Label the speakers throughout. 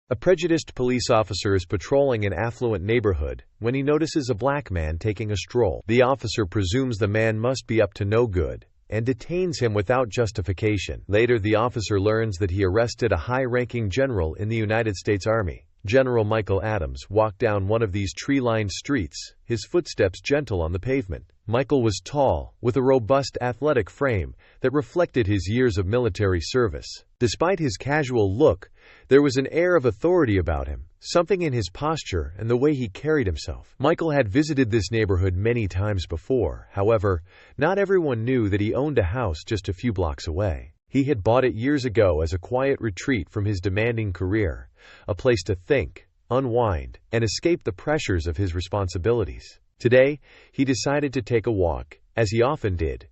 Speaker 1: A prejudiced police officer is patrolling an affluent neighborhood when he notices a black man taking a stroll. The officer presumes the man must be up to no good and detains him without justification. Later, the officer learns that he arrested a high-ranking general in the United States Army. General Michael Adams walked down one of these tree-lined streets, his footsteps gentle on the pavement. Michael was tall, with a robust athletic frame that reflected his years of military service. Despite his casual look, there was an air of authority about him, something in his posture and the way he carried himself. Michael had visited this neighborhood many times before. However, not everyone knew that he owned a house just a few blocks away. He had bought it years ago as a quiet retreat from his demanding career, a place to think, unwind, and escape the pressures of his responsibilities. Today, he decided to take a walk, as he often did,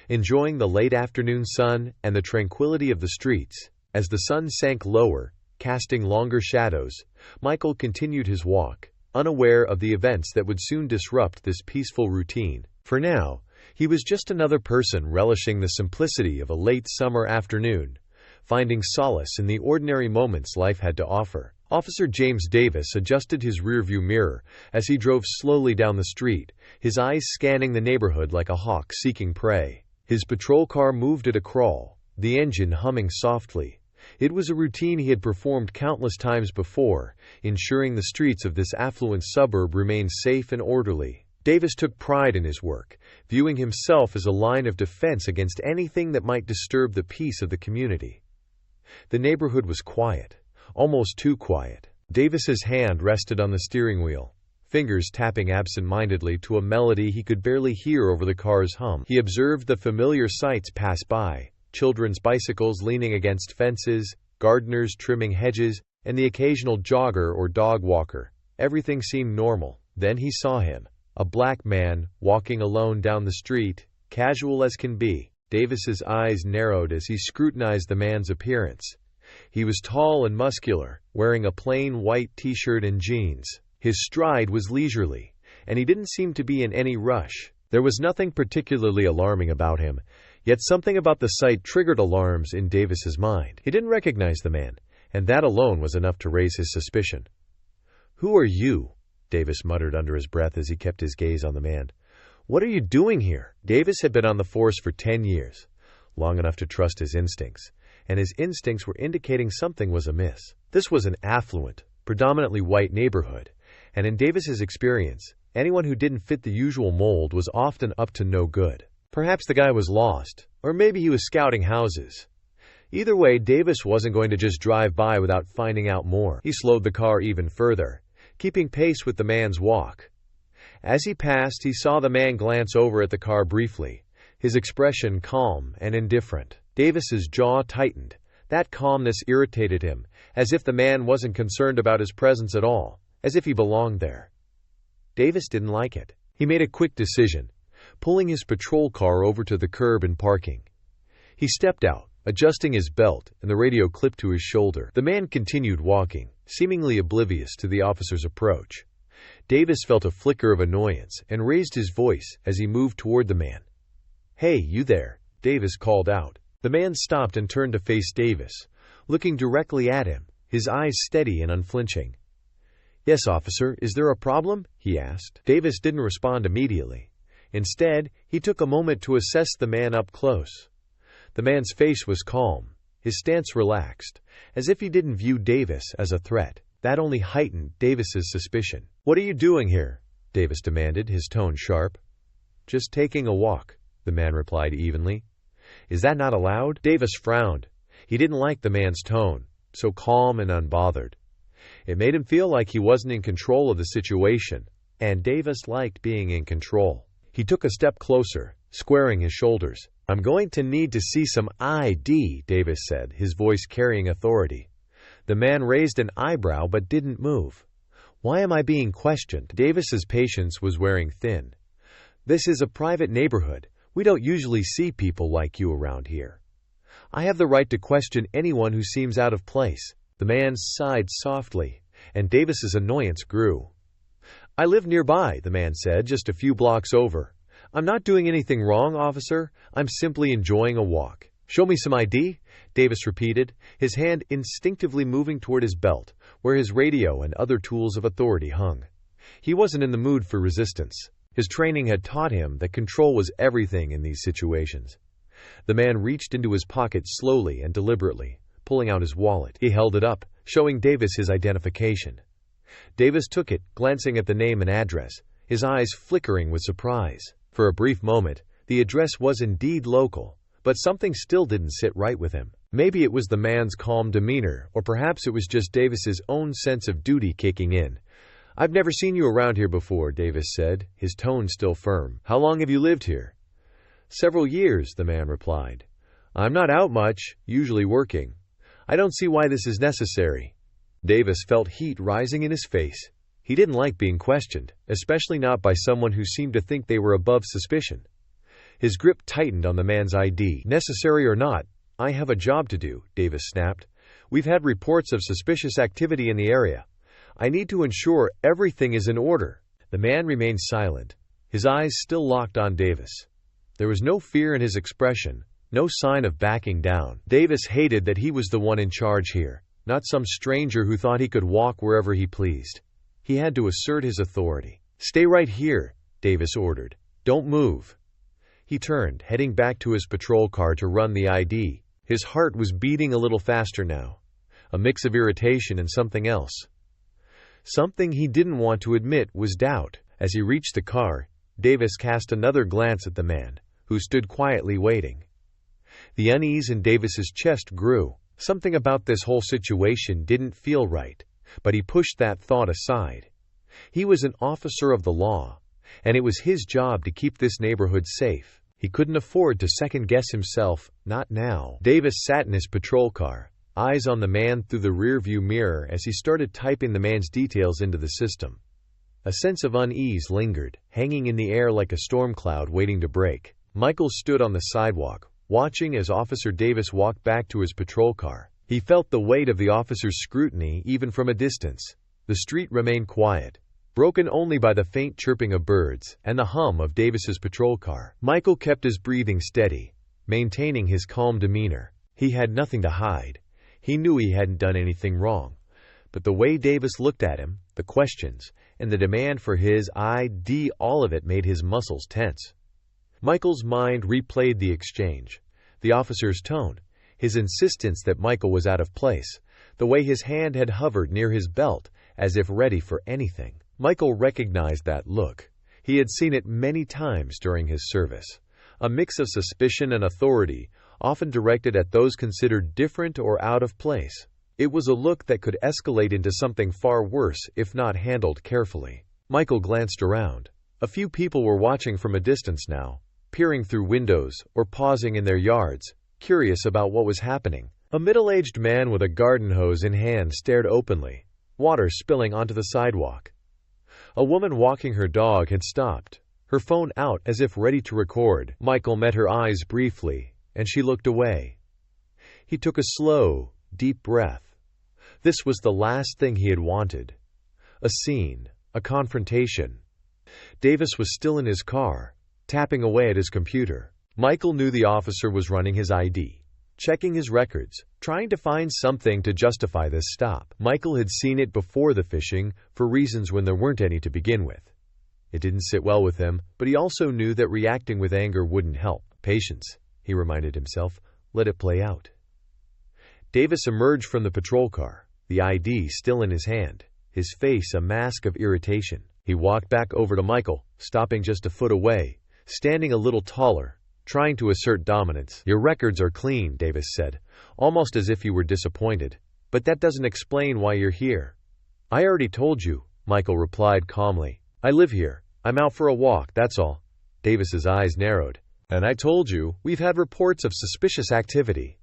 Speaker 1: enjoying the late afternoon sun and the tranquility of the streets. As the sun sank lower, casting longer shadows, Michael continued his walk, unaware of the events that would soon disrupt this peaceful routine. For now, he was just another person relishing the simplicity of a late summer afternoon, finding solace in the ordinary moments life had to offer. Officer James Davis adjusted his rearview mirror as he drove slowly down the street, his eyes scanning the neighborhood like a hawk seeking prey. His patrol car moved at a crawl, the engine humming softly. It was a routine he had performed countless times before, ensuring the streets of this affluent suburb remained safe and orderly. Davis took pride in his work, viewing himself as a line of defense against anything that might disturb the peace of the community. The neighborhood was quiet, almost too quiet. Davis's hand rested on the steering wheel, fingers tapping absent-mindedly to a melody he could barely hear over the car's hum. He observed the familiar sights pass by: children's bicycles leaning against fences, gardeners trimming hedges, and the occasional jogger or dog walker. Everything seemed normal. Then he saw him, a black man, walking alone down the street, casual as can be. Davis's eyes narrowed as he scrutinized the man's appearance. He was tall and muscular, wearing a plain white t-shirt and jeans. His stride was leisurely, and he didn't seem to be in any rush. There was nothing particularly alarming about him, yet something about the sight triggered alarms in Davis's mind. He didn't recognize the man, and that alone was enough to raise his suspicion. "Who are you?" Davis muttered under his breath as he kept his gaze on the man. "What are you doing here?" Davis had been on the force for 10 years, long enough to trust his instincts, and his instincts were indicating something was amiss. This was an affluent, predominantly white neighborhood, and in Davis's experience, anyone who didn't fit the usual mold was often up to no good. Perhaps the guy was lost, or maybe he was scouting houses. Either way, Davis wasn't going to just drive by without finding out more. He slowed the car even further, keeping pace with the man's walk. As he passed, he saw the man glance over at the car briefly, his expression calm and indifferent. Davis's jaw tightened. That calmness irritated him, as if the man wasn't concerned about his presence at all, as if he belonged there. Davis didn't like it. He made a quick decision, pulling his patrol car over to the curb and parking. He stepped out, adjusting his belt, and the radio clipped to his shoulder. The man continued walking, seemingly oblivious to the officer's approach. Davis felt a flicker of annoyance and raised his voice as he moved toward the man. "Hey, you there," Davis called out. The man stopped and turned to face Davis, looking directly at him, his eyes steady and unflinching. "Yes, officer, is there a problem?" he asked. Davis didn't respond immediately. Instead, he took a moment to assess the man up close. The man's face was calm, his stance relaxed, as if he didn't view Davis as a threat. That only heightened Davis's suspicion. "What are you doing here?" Davis demanded, his tone sharp. "Just taking a walk," the man replied evenly. "Is that not allowed?" Davis frowned. He didn't like the man's tone, so calm and unbothered. It made him feel like he wasn't in control of the situation, and Davis liked being in control. He took a step closer, squaring his shoulders. "I'm going to need to see some ID," Davis said, his voice carrying authority. The man raised an eyebrow but didn't move. "Why am I being questioned?" Davis's patience was wearing thin. "This is a private neighborhood. We don't usually see people like you around here. I have the right to question anyone who seems out of place." The man sighed softly, and Davis's annoyance grew. "I live nearby," the man said, "just a few blocks over. I'm not doing anything wrong, officer. I'm simply enjoying a walk." "Show me some ID?" Davis repeated, his hand instinctively moving toward his belt, where his radio and other tools of authority hung. He wasn't in the mood for resistance. His training had taught him that control was everything in these situations. The man reached into his pocket slowly and deliberately, pulling out his wallet. He held it up, showing Davis his identification. Davis took it, glancing at the name and address, his eyes flickering with surprise. For a brief moment, the address was indeed local, but something still didn't sit right with him. Maybe it was the man's calm demeanor, or perhaps it was just Davis's own sense of duty kicking in. "I've never seen you around here before," Davis said, his tone still firm. "How long have you lived here?" "Several years," the man replied. "I'm not out much, usually working. I don't see why this is necessary." Davis felt heat rising in his face. He didn't like being questioned, especially not by someone who seemed to think they were above suspicion. His grip tightened on the man's ID. "Necessary or not, I have a job to do," Davis snapped. "We've had reports of suspicious activity in the area. I need to ensure everything is in order." The man remained silent, his eyes still locked on Davis. There was no fear in his expression, no sign of backing down. Davis hated that he was the one in charge here, not some stranger who thought he could walk wherever he pleased. He had to assert his authority. "Stay right here," Davis ordered. "Don't move." He turned, heading back to his patrol car to run the ID. His heart was beating a little faster now, a mix of irritation and something else. Something he didn't want to admit was doubt. As he reached the car, Davis cast another glance at the man, who stood quietly waiting. The unease in Davis's chest grew. Something about this whole situation didn't feel right, but he pushed that thought aside. He was an officer of the law, and it was his job to keep this neighborhood safe. He couldn't afford to second-guess himself, not now. Davis sat in his patrol car, eyes on the man through the rearview mirror as he started typing the man's details into the system. A sense of unease lingered, hanging in the air like a storm cloud waiting to break. Michael stood on the sidewalk, watching as Officer Davis walked back to his patrol car. He felt the weight of the officer's scrutiny even from a distance. The street remained quiet, broken only by the faint chirping of birds and the hum of Davis's patrol car. Michael kept his breathing steady, maintaining his calm demeanor. He had nothing to hide. He knew he hadn't done anything wrong. But the way Davis looked at him, the questions, and the demand for his ID, all of it made his muscles tense. Michael's mind replayed the exchange, the officer's tone, his insistence that Michael was out of place, the way his hand had hovered near his belt as if ready for anything. Michael recognized that look. He had seen it many times during his service. A mix of suspicion and authority, often directed at those considered different or out of place. It was a look that could escalate into something far worse if not handled carefully. Michael glanced around. A few people were watching from a distance now, peering through windows or pausing in their yards, curious about what was happening. A middle-aged man with a garden hose in hand stared openly, water spilling onto the sidewalk. A woman walking her dog had stopped, her phone out as if ready to record. Michael met her eyes briefly, and she looked away. He took a slow, deep breath. This was the last thing he had wanted. A scene, a confrontation. Davis was still in his car, tapping away at his computer. Michael knew the officer was running his ID, checking his records, trying to find something to justify this stop. Michael had seen it before the phishing, for reasons when there weren't any to begin with. It didn't sit well with him, but he also knew that reacting with anger wouldn't help. Patience, he reminded himself. Let it play out. Davis emerged from the patrol car, the ID still in his hand, his face a mask of irritation. He walked back over to Michael, stopping just a foot away, standing a little taller, trying to assert dominance. "Your records are clean," Davis said, almost as if he were disappointed. "But that doesn't explain why you're here." "I already told you," Michael replied calmly. "I live here. I'm out for a walk, that's all." Davis's eyes narrowed. "And I told you, we've had reports of suspicious activity.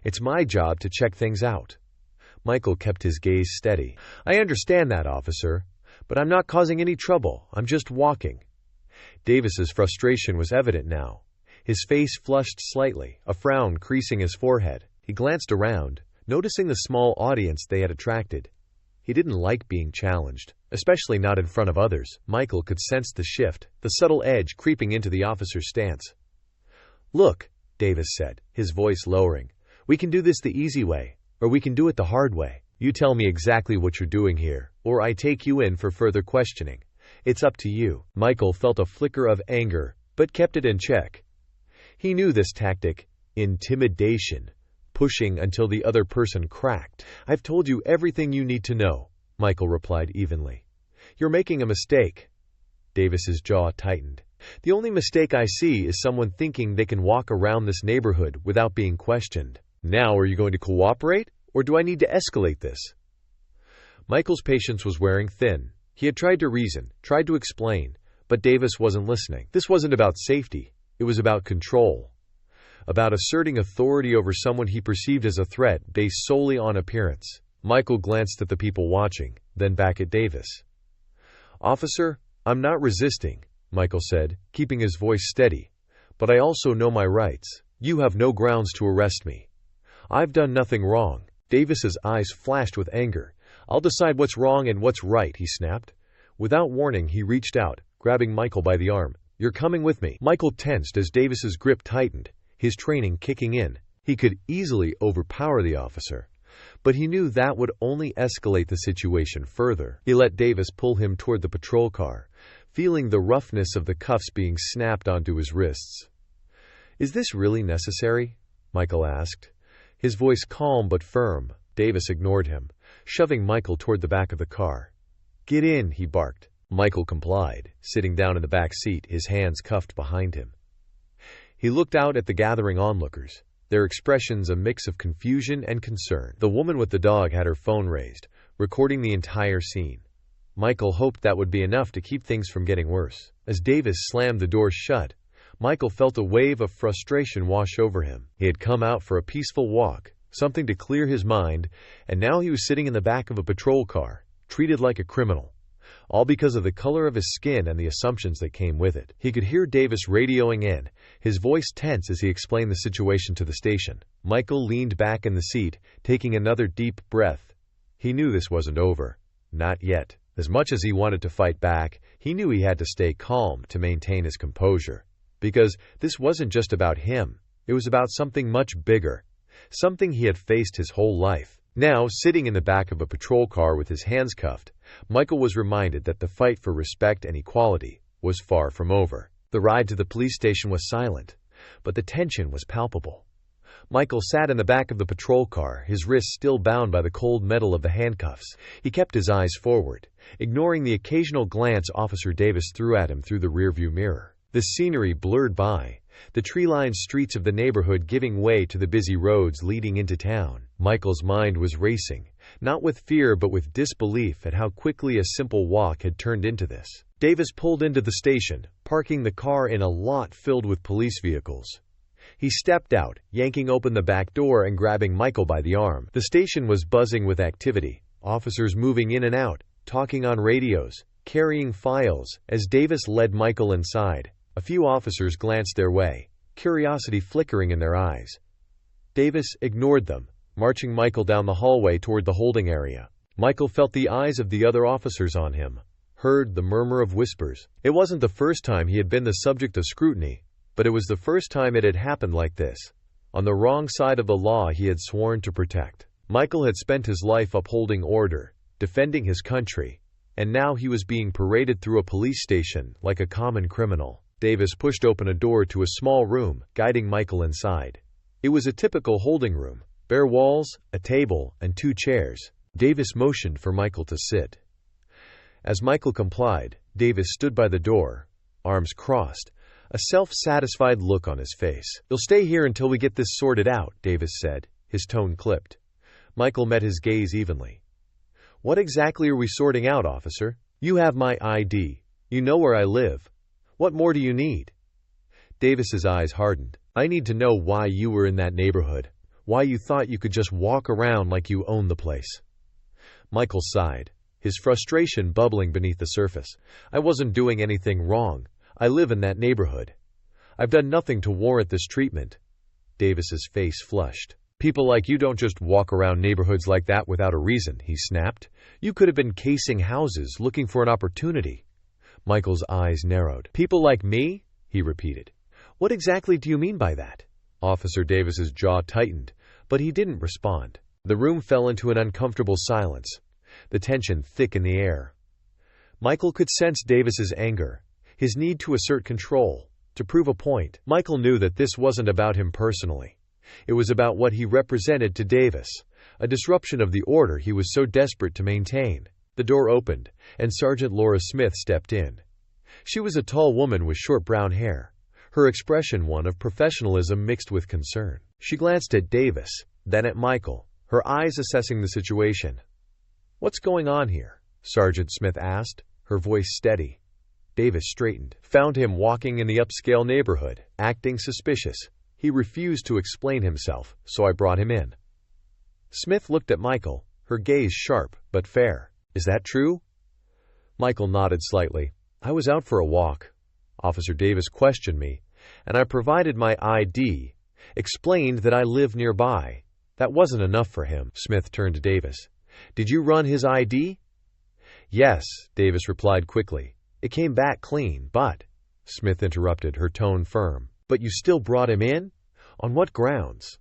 Speaker 1: It's my job to check things out." Michael kept his gaze steady. "I understand that, officer, but I'm not causing any trouble. I'm just walking." Davis's frustration was evident now. His face flushed slightly, a frown creasing his forehead. He glanced around, noticing the small audience they had attracted. He didn't like being challenged, especially not in front of others. Michael could sense the shift, the subtle edge creeping into the officer's stance. "Look," Davis said, his voice lowering. "We can do this the easy way, or we can do it the hard way. You tell me exactly what you're doing here, or I take you in for further questioning. It's up to you." Michael felt a flicker of anger, but kept it in check. He knew this tactic, intimidation, pushing until the other person cracked. "I've told you everything you need to know," Michael replied evenly. "You're making a mistake." Davis's jaw tightened. "The only mistake I see is someone thinking they can walk around this neighborhood without being questioned. Now, are you going to cooperate, or do I need to escalate this?" Michael's patience was wearing thin. He had tried to reason, tried to explain, but Davis wasn't listening. This wasn't about safety. It was about control. About asserting authority over someone he perceived as a threat based solely on appearance. Michael glanced at the people watching, then back at Davis. "Officer, I'm not resisting," Michael said, keeping his voice steady. "But I also know my rights. You have no grounds to arrest me. I've done nothing wrong." Davis's eyes flashed with anger. "I'll decide what's wrong and what's right," he snapped. Without warning, he reached out, grabbing Michael by the arm. "You're coming with me." Michael tensed as Davis's grip tightened, his training kicking in. He could easily overpower the officer, but he knew that would only escalate the situation further. He let Davis pull him toward the patrol car, feeling the roughness of the cuffs being snapped onto his wrists. "Is this really necessary?" Michael asked, his voice calm but firm. Davis ignored him, shoving Michael toward the back of the car. "Get in," he barked. Michael complied, sitting down in the back seat, his hands cuffed behind him. He looked out at the gathering onlookers, their expressions a mix of confusion and concern. The woman with the dog had her phone raised, recording the entire scene. Michael hoped that would be enough to keep things from getting worse. As Davis slammed the door shut, Michael felt a wave of frustration wash over him. He had come out for a peaceful walk, something to clear his mind, and now he was sitting in the back of a patrol car, treated like a criminal. All because of the color of his skin and the assumptions that came with it. He could hear Davis radioing in, his voice tense as he explained the situation to the station. Michael leaned back in the seat, taking another deep breath. He knew this wasn't over. Not yet. As much as he wanted to fight back, he knew he had to stay calm to maintain his composure. Because this wasn't just about him. It was about something much bigger. Something he had faced his whole life. Now, sitting in the back of a patrol car with his hands cuffed, Michael was reminded that the fight for respect and equality was far from over. The ride to the police station was silent, but the tension was palpable. Michael sat in the back of the patrol car, his wrists still bound by the cold metal of the handcuffs. He kept his eyes forward, ignoring the occasional glance Officer Davis threw at him through the rearview mirror. The scenery blurred by, the tree-lined streets of the neighborhood giving way to the busy roads leading into town. Michael's mind was racing, not with fear but with disbelief at how quickly a simple walk had turned into this. Davis pulled into the station, parking the car in a lot filled with police vehicles. He stepped out, yanking open the back door and grabbing Michael by the arm. The station was buzzing with activity, officers moving in and out, talking on radios, carrying files. As Davis led Michael inside, a few officers glanced their way, curiosity flickering in their eyes. Davis ignored them, marching Michael down the hallway toward the holding area. Michael felt the eyes of the other officers on him, heard the murmur of whispers. It wasn't the first time he had been the subject of scrutiny, but it was the first time it had happened like this, on the wrong side of the law he had sworn to protect. Michael had spent his life upholding order, defending his country, and now he was being paraded through a police station like a common criminal. Davis pushed open a door to a small room, guiding Michael inside. It was a typical holding room, bare walls, a table, and 2 chairs. Davis motioned for Michael to sit. As Michael complied, Davis stood by the door, arms crossed, a self-satisfied look on his face. "You'll stay here until we get this sorted out," Davis said, his tone clipped. Michael met his gaze evenly. "What exactly are we sorting out, officer? You have my ID. You know where I live. What more do you need?" Davis's eyes hardened. "I need to know why you were in that neighborhood, why you thought you could just walk around like you owned the place." Michael sighed, his frustration bubbling beneath the surface. "I wasn't doing anything wrong. I live in that neighborhood. I've done nothing to warrant this treatment." Davis's face flushed. "People like you don't just walk around neighborhoods like that without a reason," he snapped. "You could have been casing houses, looking for an opportunity." Michael's eyes narrowed. "People like me?" he repeated. "What exactly do you mean by that?" Officer Davis's jaw tightened, but he didn't respond. The room fell into an uncomfortable silence, the tension thick in the air. Michael could sense Davis's anger, his need to assert control, to prove a point. Michael knew that this wasn't about him personally. It was about what he represented to Davis, a disruption of the order he was so desperate to maintain. The door opened, and Sergeant Laura Smith stepped in. She was a tall woman with short brown hair, her expression one of professionalism mixed with concern. She glanced at Davis, then at Michael, her eyes assessing the situation. "What's going on here?" Sergeant Smith asked, her voice steady. Davis straightened. "Found him walking in the upscale neighborhood, acting suspicious. He refused to explain himself, so I brought him in." Smith looked at Michael, her gaze sharp but fair. "Is that true?" Michael nodded slightly. "I was out for a walk. Officer Davis questioned me, and I provided my ID, explained that I live nearby. That wasn't enough for him." Smith turned to Davis. "Did you run his ID?" "Yes," Davis replied quickly. "It came back clean, but—" Smith interrupted, her tone firm. "But you still brought him in? On what grounds?"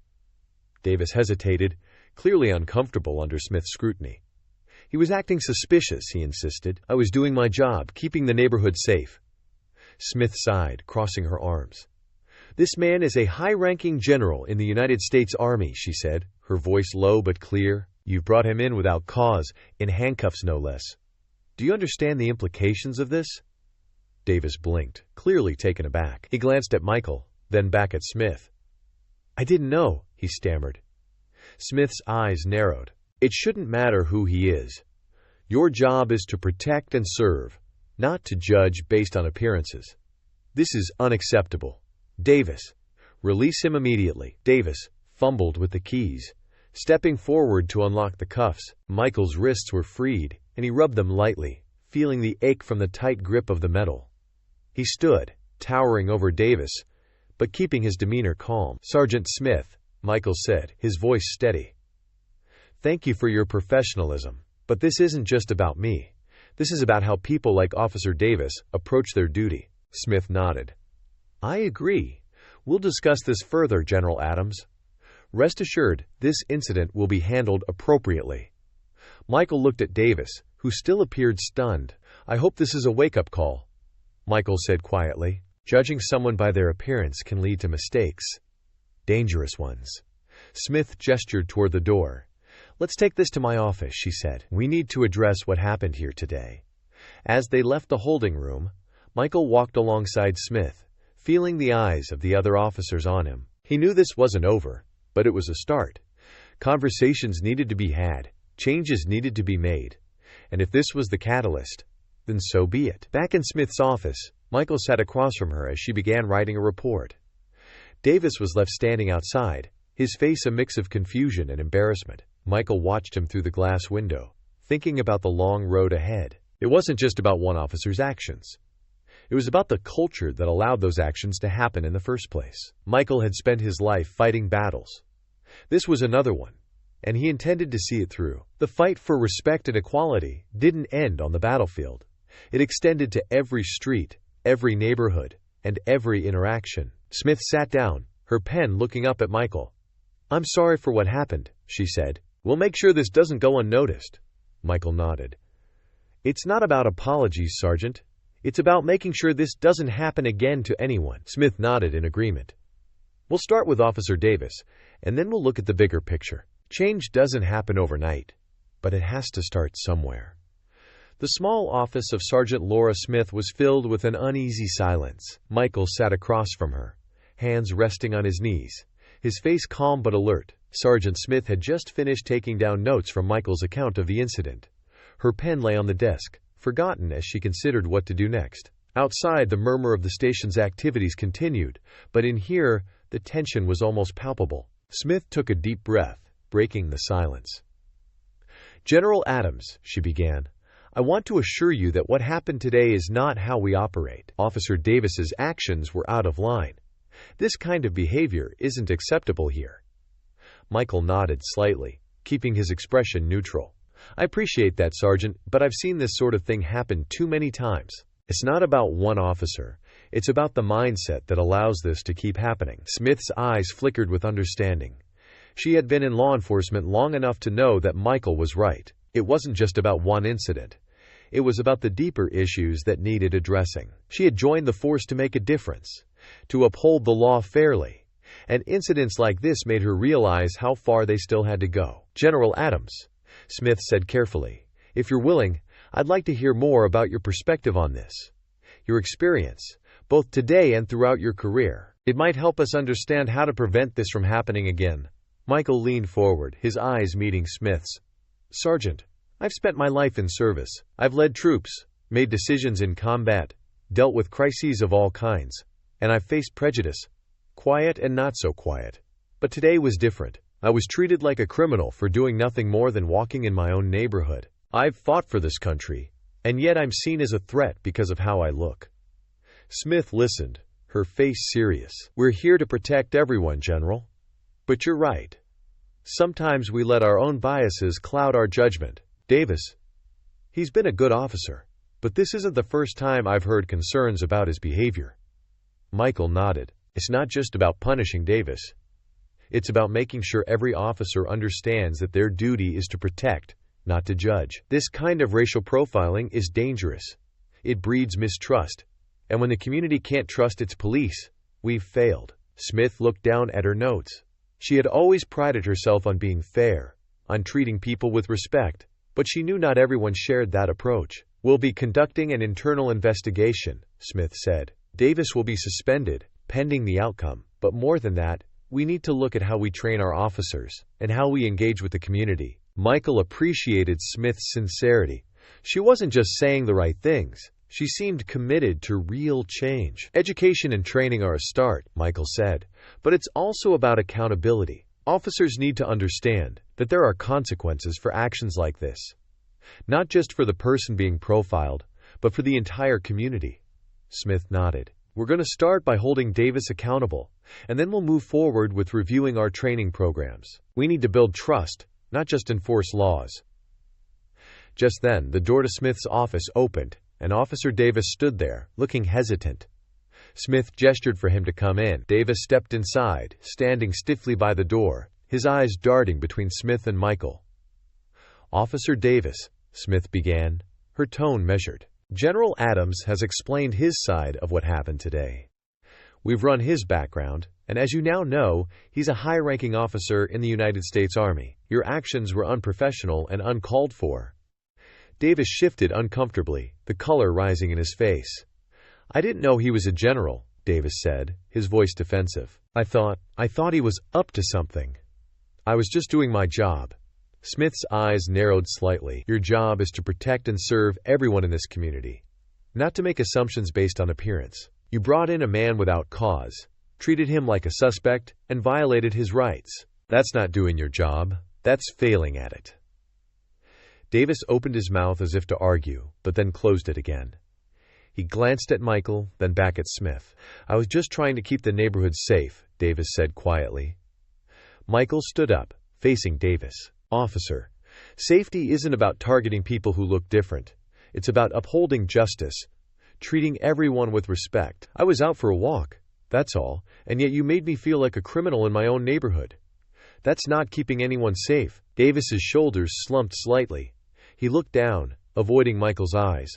Speaker 1: Davis hesitated, clearly uncomfortable under Smith's scrutiny. "He was acting suspicious," he insisted. "I was doing my job, keeping the neighborhood safe." Smith sighed, crossing her arms. "This man is a high-ranking general in the United States Army," she said, her voice low but clear. "You've brought him in without cause, in handcuffs no less. Do you understand the implications of this?" Davis blinked, clearly taken aback. He glanced at Michael, then back at Smith. "I didn't know," he stammered. Smith's eyes narrowed. "It shouldn't matter who he is. Your job is to protect and serve, not to judge based on appearances. This is unacceptable. Davis, release him immediately." Davis fumbled with the keys, stepping forward to unlock the cuffs. Michael's wrists were freed, and he rubbed them lightly, feeling the ache from the tight grip of the metal. He stood, towering over Davis, but keeping his demeanor calm. "Sergeant Smith," Michael said, his voice steady. "Thank you for your professionalism, but this isn't just about me. This is about how people like Officer Davis approach their duty." Smith nodded. "I agree. We'll discuss this further, General Adams. Rest assured, this incident will be handled appropriately." Michael looked at Davis, who still appeared stunned. "I hope this is a wake-up call," Michael said quietly. "Judging someone by their appearance can lead to mistakes. Dangerous ones." Smith gestured toward the door. "Let's take this to my office," she said. "We need to address what happened here today." As they left the holding room, Michael walked alongside Smith, feeling the eyes of the other officers on him. He knew this wasn't over, but it was a start. Conversations needed to be had, changes needed to be made, and if this was the catalyst, then so be it. Back in Smith's office, Michael sat across from her as she began writing a report. Davis was left standing outside, his face a mix of confusion and embarrassment. Michael watched him through the glass window, thinking about the long road ahead. It wasn't just about one officer's actions. It was about the culture that allowed those actions to happen in the first place. Michael had spent his life fighting battles. This was another one, and he intended to see it through. The fight for respect and equality didn't end on the battlefield. It extended to every street, every neighborhood, and every interaction. Smith sat down, her pen looking up at Michael. "I'm sorry for what happened," she said. "We'll make sure this doesn't go unnoticed." Michael nodded. "It's not about apologies, Sergeant. It's about making sure this doesn't happen again to anyone." Smith nodded in agreement. "We'll start with Officer Davis, and then we'll look at the bigger picture. Change doesn't happen overnight, but it has to start somewhere." The small office of Sergeant Laura Smith was filled with an uneasy silence. Michael sat across from her, hands resting on his knees, his face calm but alert. Sergeant Smith had just finished taking down notes from Michael's account of the incident. Her pen lay on the desk, forgotten as she considered what to do next. Outside, the murmur of the station's activities continued, but in here, the tension was almost palpable. Smith took a deep breath, breaking the silence. "General Adams," she began, "I want to assure you that what happened today is not how we operate. Officer Davis's actions were out of line. This kind of behavior isn't acceptable here." Michael nodded slightly, keeping his expression neutral. "I appreciate that, Sergeant, but I've seen this sort of thing happen too many times. It's not about one officer. It's about the mindset that allows this to keep happening." Smith's eyes flickered with understanding. She had been in law enforcement long enough to know that Michael was right. It wasn't just about one incident. It was about the deeper issues that needed addressing. She had joined the force to make a difference, to uphold the law fairly, and incidents like this made her realize how far they still had to go. "General Adams," Smith said carefully, "if you're willing, I'd like to hear more about your perspective on this. Your experience, both today and throughout your career. It might help us understand how to prevent this from happening again." Michael leaned forward, his eyes meeting Smith's. "Sergeant, I've spent my life in service. I've led troops, made decisions in combat, dealt with crises of all kinds, and I've faced prejudice, quiet and not so quiet. But today was different. I was treated like a criminal for doing nothing more than walking in my own neighborhood. I've fought for this country, and yet I'm seen as a threat because of how I look." Smith listened, her face serious. "We're here to protect everyone, General. But you're right. Sometimes we let our own biases cloud our judgment. Davis, he's been a good officer, but this isn't the first time I've heard concerns about his behavior." Michael nodded. "It's not just about punishing Davis. It's about making sure every officer understands that their duty is to protect, not to judge. This kind of racial profiling is dangerous. It breeds mistrust. And when the community can't trust its police, we've failed." Smith looked down at her notes. She had always prided herself on being fair, on treating people with respect, but she knew not everyone shared that approach. "We'll be conducting an internal investigation," Smith said. "Davis will be suspended, pending the outcome. But more than that, we need to look at how we train our officers, and how we engage with the community." Michael appreciated Smith's sincerity. She wasn't just saying the right things. She seemed committed to real change. "Education and training are a start," Michael said, "but it's also about accountability. Officers need to understand that there are consequences for actions like this. Not just for the person being profiled, but for the entire community." Smith nodded. "We're going to start by holding Davis accountable, and then we'll move forward with reviewing our training programs. We need to build trust, not just enforce laws." Just then, the door to Smith's office opened, and Officer Davis stood there, looking hesitant. Smith gestured for him to come in. Davis stepped inside, standing stiffly by the door, his eyes darting between Smith and Michael. "Officer Davis," Smith began, her tone measured. "General Adams has explained his side of what happened today. We've run his background, and as you now know, he's a high-ranking officer in the United States Army. Your actions were unprofessional and uncalled for." Davis shifted uncomfortably, the color rising in his face. "I didn't know he was a general," Davis said, his voice defensive. I thought he was up to something. I was just doing my job." Smith's eyes narrowed slightly. "Your job is to protect and serve everyone in this community, not to make assumptions based on appearance. You brought in a man without cause, treated him like a suspect, and violated his rights. That's not doing your job. That's failing at it." Davis opened his mouth as if to argue, but then closed it again. He glanced at Michael, then back at Smith. "I was just trying to keep the neighborhood safe," Davis said quietly. Michael stood up, facing Davis. "Officer, safety isn't about targeting people who look different. It's about upholding justice, treating everyone with respect. I was out for a walk, that's all, and yet you made me feel like a criminal in my own neighborhood. That's not keeping anyone safe." Davis's shoulders slumped slightly. He looked down, avoiding Michael's eyes.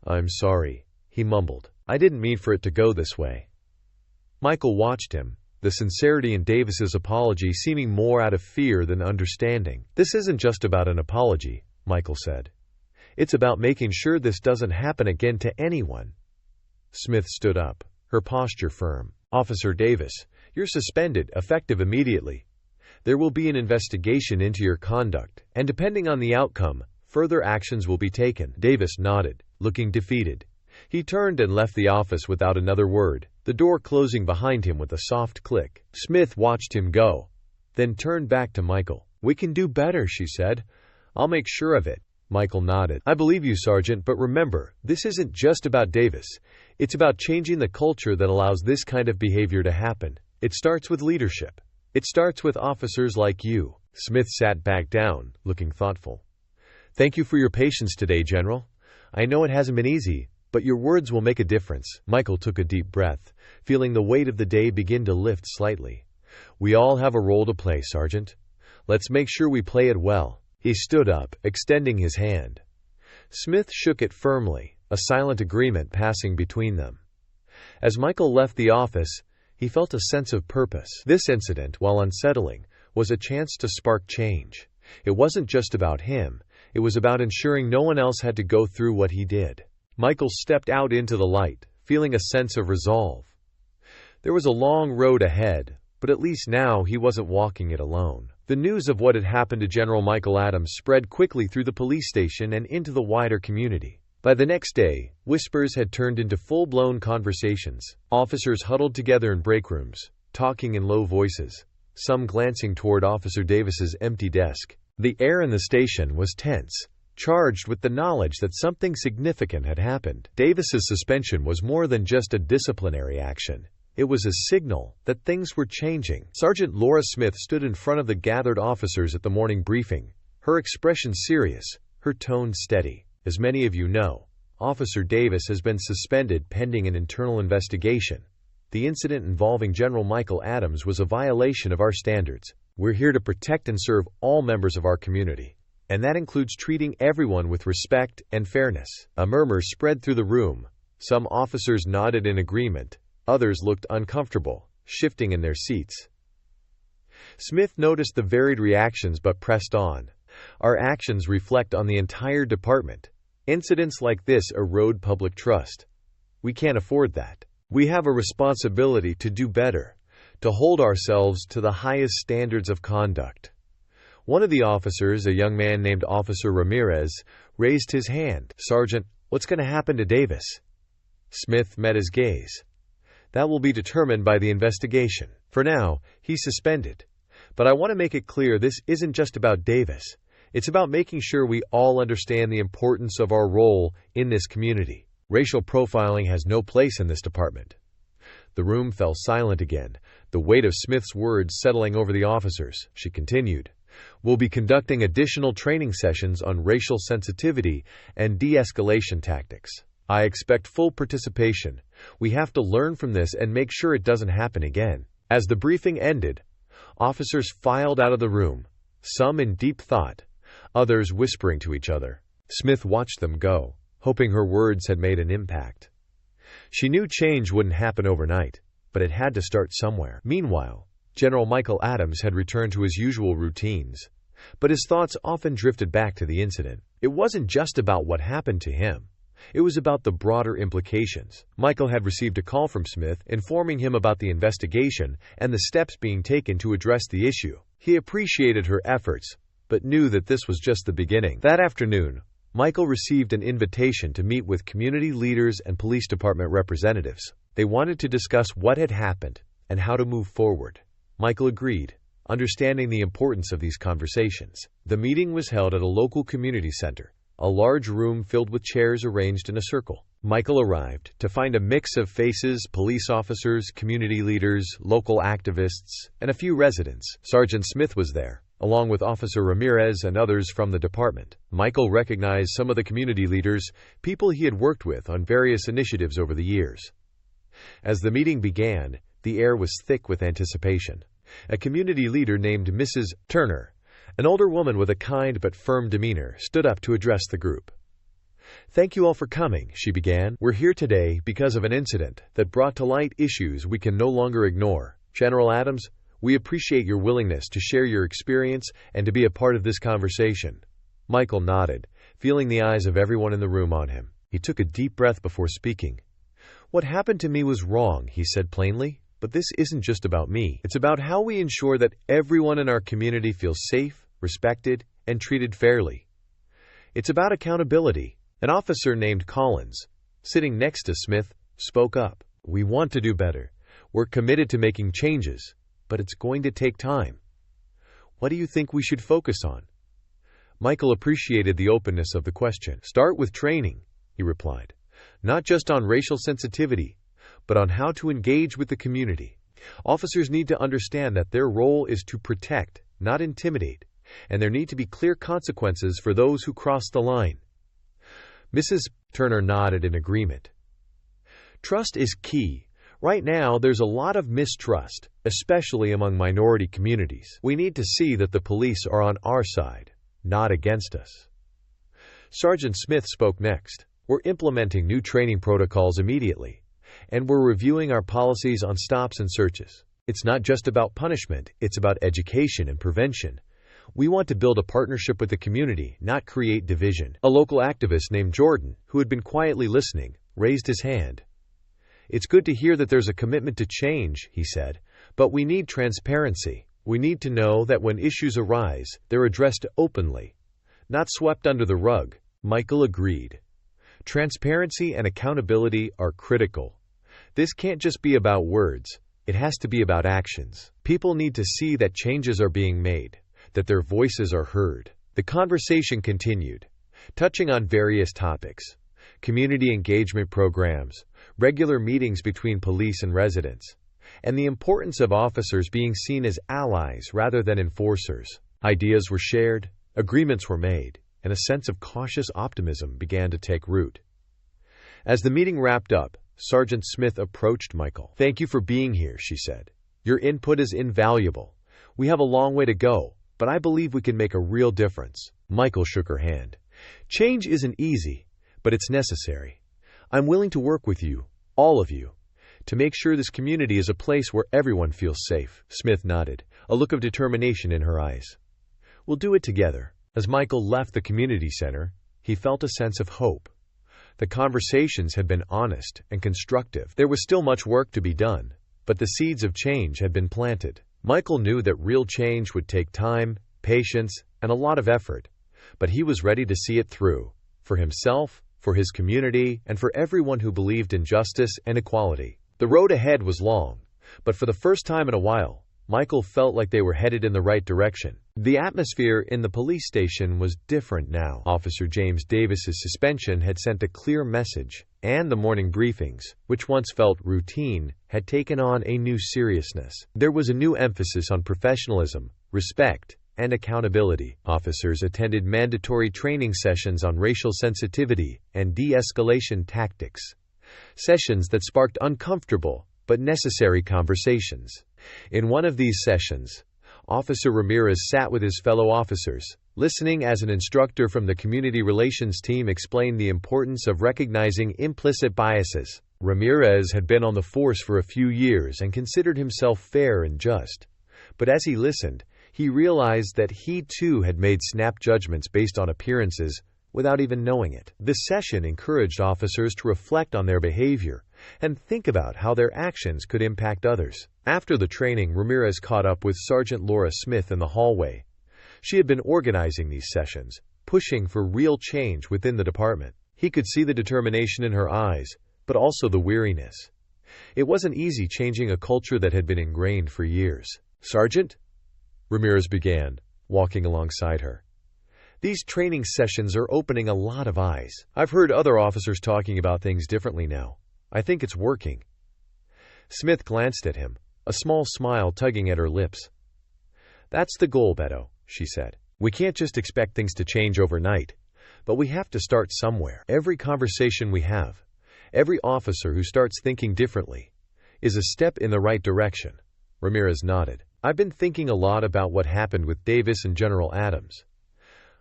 Speaker 1: "I'm sorry," he mumbled. "I didn't mean for it to go this way." Michael watched him, the sincerity in Davis's apology seeming more out of fear than understanding. "This isn't just about an apology," Michael said. "It's about making sure this doesn't happen again to anyone." Smith stood up, her posture firm. "Officer Davis, you're suspended, effective immediately. There will be an investigation into your conduct, and depending on the outcome, further actions will be taken." Davis nodded, looking defeated. He turned and left the office without another word, the door closing behind him with a soft click. Smith watched him go, then turned back to Michael. "We can do better," she said. "I'll make sure of it." Michael nodded. "I believe you, Sergeant, but remember, this isn't just about Davis. It's about changing the culture that allows this kind of behavior to happen. It starts with leadership. It starts with officers like you." Smith sat back down, looking thoughtful. "Thank you for your patience today, General. I know it hasn't been easy, But your words will make a difference. Michael took a deep breath, feeling the weight of the day begin to lift slightly. We all have a role to play, Sergeant. Let's make sure we play it well. He stood up, extending his hand. Smith shook it firmly, a silent agreement passing between them. As Michael left the office, he felt a sense of purpose. This incident, while unsettling, was a chance to spark change. It wasn't just about him. It was about ensuring no one else had to go through what he did. Michael stepped out into the light, feeling a sense of resolve. There was a long road ahead, but at least now he wasn't walking it alone. The news of what had happened to General Michael Adams spread quickly through the police station and into the wider community. By the next day, whispers had turned into full-blown conversations. Officers huddled together in break rooms, talking in low voices, some glancing toward Officer Davis's empty desk. The air in the station was tense, charged with the knowledge that something significant had happened. Davis's suspension was more than just a disciplinary action. It was a signal that things were changing. Sergeant Laura Smith stood in front of the gathered officers at the morning briefing, her expression serious, her tone steady. As many of you know, Officer Davis has been suspended pending an internal investigation. The incident involving General Michael Adams was a violation of our standards. We're here to protect and serve all members of our community, and that includes treating everyone with respect and fairness. A murmur spread through the room. Some officers nodded in agreement. Others looked uncomfortable, shifting in their seats. Smith noticed the varied reactions but pressed on. Our actions reflect on the entire department. Incidents like this erode public trust. We can't afford that. We have a responsibility to do better, to hold ourselves to the highest standards of conduct. One of the officers, a young man named Officer Ramirez, raised his hand. Sergeant, what's going to happen to Davis? Smith met his gaze. That will be determined by the investigation. For now, he's suspended. But I want to make it clear this isn't just about Davis. It's about making sure we all understand the importance of our role in this community. Racial profiling has no place in this department. The room fell silent again, the weight of Smith's words settling over the officers. She continued, "We'll be conducting additional training sessions on racial sensitivity and de-escalation tactics. I expect full participation. We have to learn from this and make sure it doesn't happen again." As the briefing ended, officers filed out of the room, some in deep thought, others whispering to each other. Smith watched them go, hoping her words had made an impact. She knew change wouldn't happen overnight, but it had to start somewhere. Meanwhile, General Michael Adams had returned to his usual routines, but his thoughts often drifted back to the incident. It wasn't just about what happened to him. It was about the broader implications. Michael had received a call from Smith informing him about the investigation and the steps being taken to address the issue. He appreciated her efforts, but knew that this was just the beginning. That afternoon, Michael received an invitation to meet with community leaders and police department representatives. They wanted to discuss what had happened and how to move forward. Michael agreed, understanding the importance of these conversations. The meeting was held at a local community center, a large room filled with chairs arranged in a circle. Michael arrived to find a mix of faces: police officers, community leaders, local activists, and a few residents. Sergeant Smith was there, along with Officer Ramirez and others from the department. Michael recognized some of the community leaders, people he had worked with on various initiatives over the years. As the meeting began, the air was thick with anticipation. A community leader named Mrs. Turner, an older woman with a kind but firm demeanor, stood up to address the group. "Thank you all for coming," she began. "We're here today because of an incident that brought to light issues we can no longer ignore. General Adams, we appreciate your willingness to share your experience and to be a part of this conversation." Michael nodded, feeling the eyes of everyone in the room on him. He took a deep breath before speaking. "What happened to me was wrong," he said plainly. "But this isn't just about me. It's about how we ensure that everyone in our community feels safe, respected, and treated fairly. It's about accountability." An officer named Collins, sitting next to Smith, spoke up. "We want to do better. We're committed to making changes, but it's going to take time. What do you think we should focus on?" Michael appreciated the openness of the question. "Start with training," he replied. "Not just on racial sensitivity, but on how to engage with the community. Officers need to understand that their role is to protect, not intimidate, and there need to be clear consequences for those who cross the line." Mrs. Turner nodded in agreement. Trust is key. Right now, there's a lot of mistrust, especially among minority communities. We need to see that the police are on our side, not against us. Sergeant Smith spoke next. We're implementing new training protocols immediately, and we're reviewing our policies on stops and searches. It's not just about punishment, it's about education and prevention. We want to build a partnership with the community, not create division. A local activist named Jordan, who had been quietly listening, raised his hand. It's good to hear that there's a commitment to change, he said, but we need transparency. We need to know that when issues arise, they're addressed openly, not swept under the rug. Michael agreed. Transparency and accountability are critical. This can't just be about words. It has to be about actions. People need to see that changes are being made, that their voices are heard. The conversation continued, touching on various topics: community engagement programs, regular meetings between police and residents, and the importance of officers being seen as allies rather than enforcers. Ideas were shared, agreements were made, and a sense of cautious optimism began to take root. As the meeting wrapped up, Sergeant Smith approached Michael. "Thank you for being here," she said. "Your input is invaluable. We have a long way to go, but I believe we can make a real difference." Michael shook her hand. "Change isn't easy, but it's necessary. I'm willing to work with you, all of you, to make sure this community is a place where everyone feels safe." Smith nodded, a look of determination in her eyes. "We'll do it together." As Michael left the community center, he felt a sense of hope. The conversations had been honest and constructive. There was still much work to be done, but the seeds of change had been planted. Michael knew that real change would take time, patience, and a lot of effort, but he was ready to see it through, for himself, for his community, and for everyone who believed in justice and equality. The road ahead was long, but for the first time in a while, Michael felt like they were headed in the right direction. The atmosphere in the police station was different now. Officer James Davis's suspension had sent a clear message, and the morning briefings, which once felt routine, had taken on a new seriousness. There was a new emphasis on professionalism, respect, and accountability. Officers attended mandatory training sessions on racial sensitivity and de-escalation tactics, sessions that sparked uncomfortable but necessary conversations. In one of these sessions, Officer Ramirez sat with his fellow officers, listening as an instructor from the community relations team explained the importance of recognizing implicit biases. Ramirez had been on the force for a few years and considered himself fair and just. But as he listened, he realized that he too had made snap judgments based on appearances without even knowing it. This session encouraged officers to reflect on their behavior and think about how their actions could impact others. After the training, Ramirez caught up with Sergeant Laura Smith in the hallway. She had been organizing these sessions, pushing for real change within the department. He could see the determination in her eyes, but also the weariness. It wasn't easy changing a culture that had been ingrained for years. "Sergeant?" Ramirez began, walking alongside her. "These training sessions are opening a lot of eyes. I've heard other officers talking about things differently now. I think it's working." Smith glanced at him, a small smile tugging at her lips. "That's the goal, Beto," she said. "We can't just expect things to change overnight, but we have to start somewhere. Every conversation we have, every officer who starts thinking differently, is a step in the right direction." Ramirez nodded. "I've been thinking a lot about what happened with Davis and General Adams.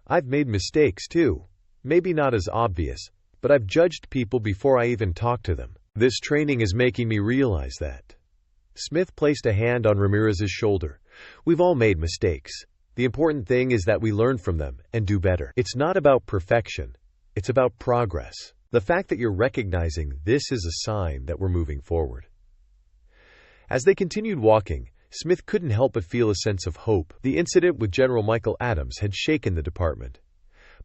Speaker 1: I've made mistakes too, maybe not as obvious, but I've judged people before I even talked to them. This training is making me realize that." Smith placed a hand on Ramirez's shoulder. "We've all made mistakes. The important thing is that we learn from them and do better. It's not about perfection. It's about progress. The fact that you're recognizing this is a sign that we're moving forward." As they continued walking, Smith couldn't help but feel a sense of hope. The incident with General Michael Adams had shaken the department,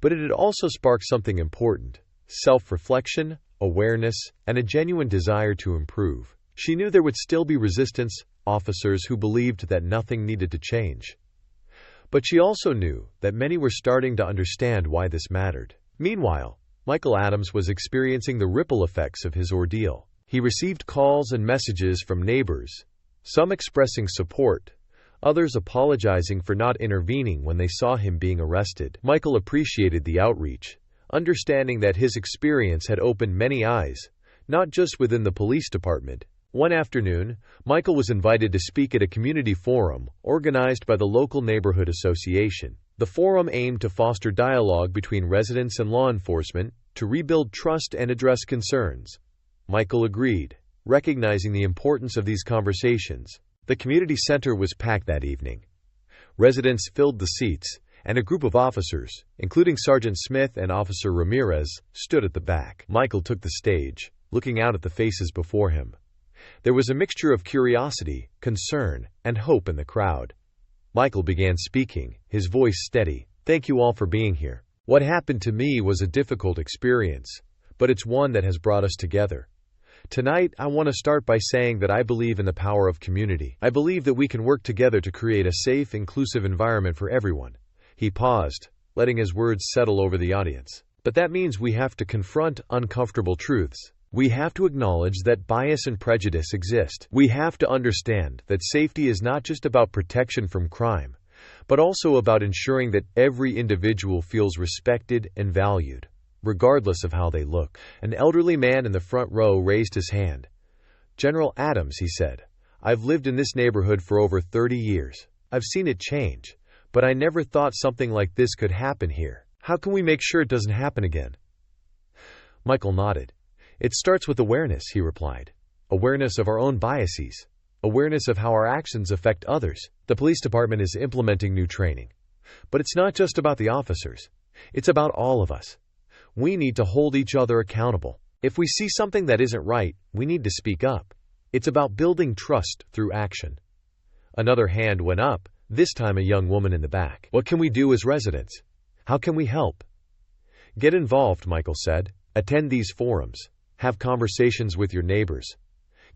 Speaker 1: but it had also sparked something important: self-reflection, awareness, and a genuine desire to improve. She knew there would still be resistance, officers who believed that nothing needed to change. But she also knew that many were starting to understand why this mattered. Meanwhile, Michael Adams was experiencing the ripple effects of his ordeal. He received calls and messages from neighbors, some expressing support, others apologizing for not intervening when they saw him being arrested. Michael appreciated the outreach, understanding that his experience had opened many eyes, not just within the police department. One afternoon, Michael was invited to speak at a community forum organized by the local neighborhood association. The forum aimed to foster dialogue between residents and law enforcement to rebuild trust and address concerns. Michael agreed, recognizing the importance of these conversations. The community center was packed that evening. Residents filled the seats, and a group of officers, including Sergeant Smith and Officer Ramirez, stood at the back. Michael took the stage, looking out at the faces before him. There was a mixture of curiosity, concern, and hope in the crowd. Michael began speaking, his voice steady. "Thank you all for being here. What happened to me was a difficult experience, but it's one that has brought us together. Tonight, I want to start by saying that I believe in the power of community. I believe that we can work together to create a safe, inclusive environment for everyone." He paused, letting his words settle over the audience. "But that means we have to confront uncomfortable truths. We have to acknowledge that bias and prejudice exist. We have to understand that safety is not just about protection from crime, but also about ensuring that every individual feels respected and valued, regardless of how they look." An elderly man in the front row raised his hand. "General Adams," he said, "I've lived in this neighborhood for over 30 years. I've seen it change, but I never thought something like this could happen here. How can we make sure it doesn't happen again?" Michael nodded. "It starts with awareness," he replied. "Awareness of our own biases. Awareness of how our actions affect others. The police department is implementing new training. But it's not just about the officers. It's about all of us. We need to hold each other accountable. If we see something that isn't right, we need to speak up. It's about building trust through action." Another hand went up, this time a young woman in the back. "What can we do as residents? How can we help?" "Get involved," Michael said. "Attend these forums. Have conversations with your neighbors.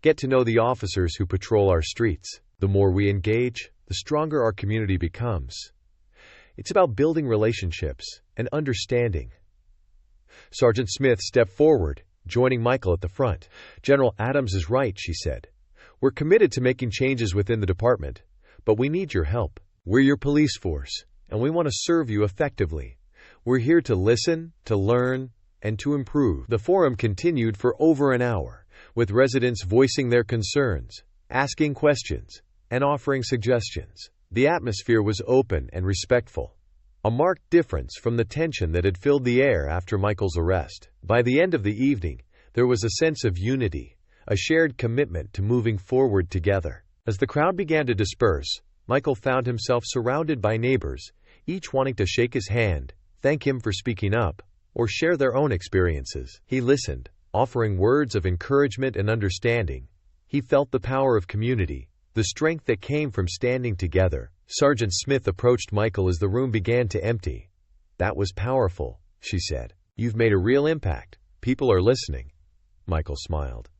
Speaker 1: Get to know the officers who patrol our streets. The more we engage, the stronger our community becomes. It's about building relationships and understanding." Sergeant Smith stepped forward, joining Michael at the front. "General Adams is right," she said. "We're committed to making changes within the department, but we need your help. We're your police force, and we want to serve you effectively. We're here to listen, to learn, and to improve." The forum continued for over an hour, with residents voicing their concerns, asking questions, and offering suggestions. The atmosphere was open and respectful, a marked difference from the tension that had filled the air after Michael's arrest. By the end of the evening, there was a sense of unity, a shared commitment to moving forward together. As the crowd began to disperse, Michael found himself surrounded by neighbors, each wanting to shake his hand, thank him for speaking up, or share their own experiences. He listened, offering words of encouragement and understanding. He felt the power of community, the strength that came from standing together. Sergeant Smith approached Michael as the room began to empty. "That was powerful," she said. "You've made a real impact. People are listening." Michael smiled.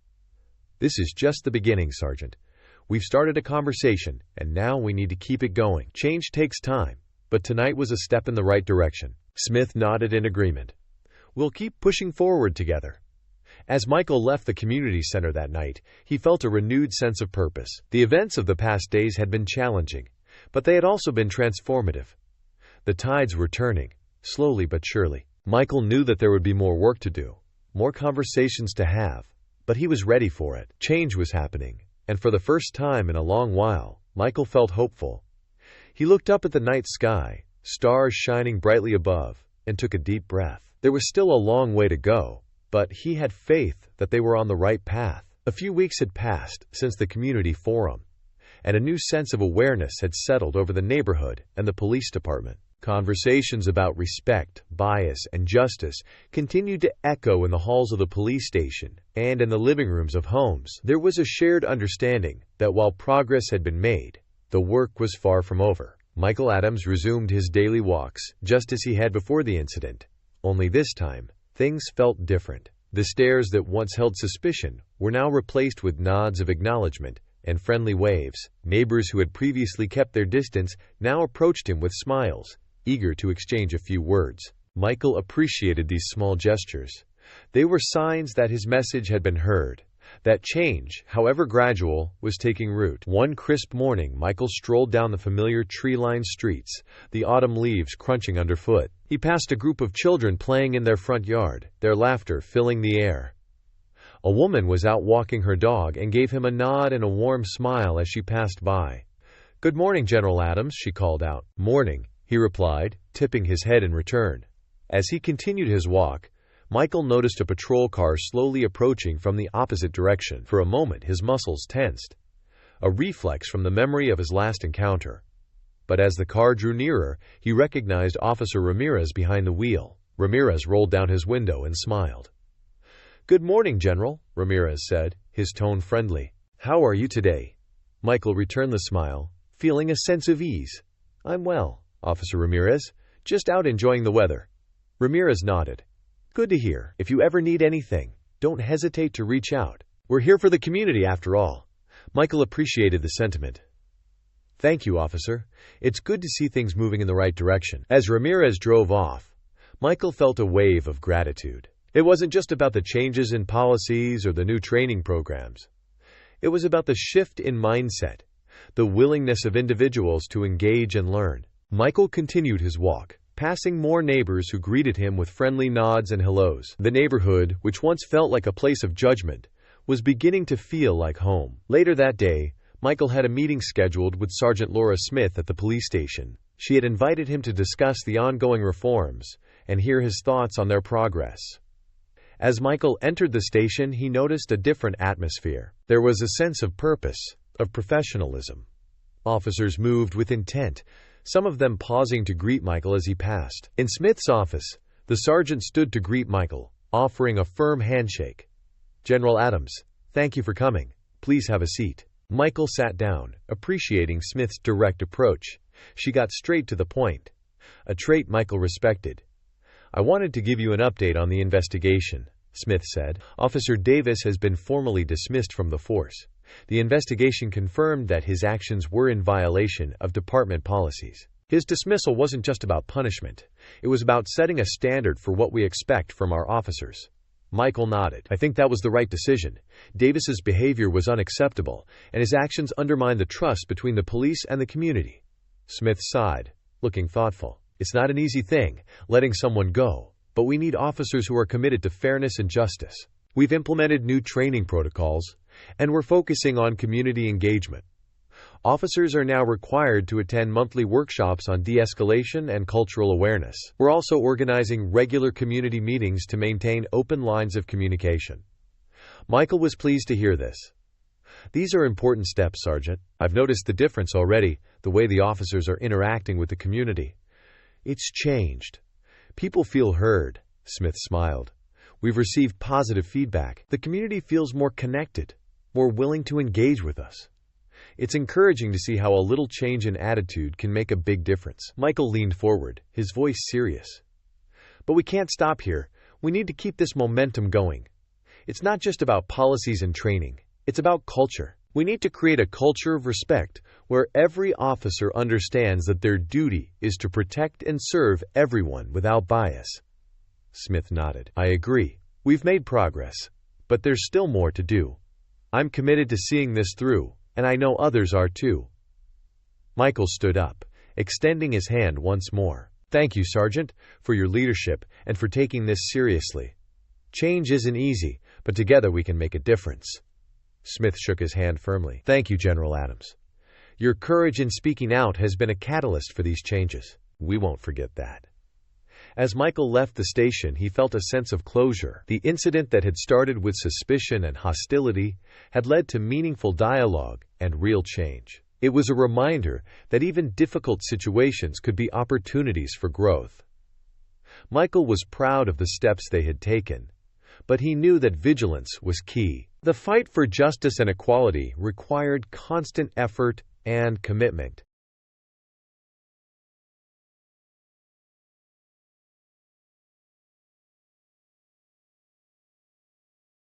Speaker 1: "This is just the beginning, Sergeant. We've started a conversation, and now we need to keep it going. Change takes time, but tonight was a step in the right direction." Smith nodded in agreement. "We'll keep pushing forward together." As Michael left the community center that night, he felt a renewed sense of purpose. The events of the past days had been challenging, but they had also been transformative. The tides were turning, slowly but surely. Michael knew that there would be more work to do, more conversations to have, but he was ready for it. Change was happening, and for the first time in a long while, Michael felt hopeful. He looked up at the night sky, stars shining brightly above, and took a deep breath. There was still a long way to go, but he had faith that they were on the right path. A few weeks had passed since the community forum, and a new sense of awareness had settled over the neighborhood and the police department. Conversations about respect, bias, and justice continued to echo in the halls of the police station and in the living rooms of homes. There was a shared understanding that while progress had been made, the work was far from over. Michael Adams resumed his daily walks, just as he had before the incident. Only this time, things felt different. The stares that once held suspicion were now replaced with nods of acknowledgement and friendly waves. Neighbors who had previously kept their distance now approached him with smiles, eager to exchange a few words. Michael appreciated these small gestures. They were signs that his message had been heard, That change, however gradual, was taking root. One crisp morning, Michael strolled down the familiar tree-lined streets, the autumn leaves crunching underfoot. He passed a group of children playing in their front yard, their laughter filling the air. A woman was out walking her dog and gave him a nod and a warm smile as she passed by. "Good morning, General Adams," she called out. "Morning," he replied, tipping his head in return. As he continued his walk, Michael noticed a patrol car slowly approaching from the opposite direction. For a moment, his muscles tensed, a reflex from the memory of his last encounter. But as the car drew nearer, he recognized Officer Ramirez behind the wheel. Ramirez rolled down his window and smiled. "Good morning, General," Ramirez said, his tone friendly. "How are you today?" Michael returned the smile, feeling a sense of ease. "I'm well, Officer Ramirez. Just out enjoying the weather." Ramirez nodded. "Good to hear. If you ever need anything, don't hesitate to reach out. We're here for the community after all." Michael appreciated the sentiment. "Thank you, officer. It's good to see things moving in the right direction." As Ramirez drove off, Michael felt a wave of gratitude. It wasn't just about the changes in policies or the new training programs. It was about the shift in mindset, the willingness of individuals to engage and learn. Michael continued his walk, passing more neighbors who greeted him with friendly nods and hellos. The neighborhood, which once felt like a place of judgment, was beginning to feel like home. Later that day, Michael had a meeting scheduled with Sergeant Laura Smith at the police station. She had invited him to discuss the ongoing reforms and hear his thoughts on their progress. As Michael entered the station, he noticed a different atmosphere. There was a sense of purpose, of professionalism. Officers moved with intent, some of them pausing to greet Michael as he passed. In Smith's office, the sergeant stood to greet Michael, offering a firm handshake. "General Adams, thank you for coming. Please have a seat." Michael sat down, appreciating Smith's direct approach. She got straight to the point, a trait Michael respected. "I wanted to give you an update on the investigation," Smith said. "Officer Davis has been formally dismissed from the force. The investigation confirmed that his actions were in violation of department policies. His dismissal wasn't just about punishment. It was about setting a standard for what we expect from our officers." Michael nodded. "I think that was the right decision. Davis's behavior was unacceptable, and his actions undermined the trust between the police and the community." Smith sighed, looking thoughtful. "It's not an easy thing, letting someone go, but we need officers who are committed to fairness and justice. We've implemented new training protocols, and we're focusing on community engagement. Officers are now required to attend monthly workshops on de-escalation and cultural awareness. We're also organizing regular community meetings to maintain open lines of communication." Michael was pleased to hear this. "These are important steps, Sergeant. I've noticed the difference already, the way the officers are interacting with the community. It's changed. People feel heard." Smith smiled. "We've received positive feedback. The community feels more connected, more willing to engage with us. It's encouraging to see how a little change in attitude can make a big difference." Michael leaned forward, his voice serious. "But we can't stop here. We need to keep this momentum going. It's not just about policies and training. It's about culture. We need to create a culture of respect where every officer understands that their duty is to protect and serve everyone without bias." Smith nodded. "I agree. We've made progress, but there's still more to do. I'm committed to seeing this through, and I know others are too." Michael stood up, extending his hand once more. "Thank you, Sergeant, for your leadership and for taking this seriously. Change isn't easy, but together we can make a difference." Smith shook his hand firmly. "Thank you, General Adams. Your courage in speaking out has been a catalyst for these changes. We won't forget that." As Michael left the station, he felt a sense of closure. The incident that had started with suspicion and hostility had led to meaningful dialogue and real change. It was a reminder that even difficult situations could be opportunities for growth. Michael was proud of the steps they had taken, but he knew that vigilance was key. The fight for justice and equality required constant effort and commitment.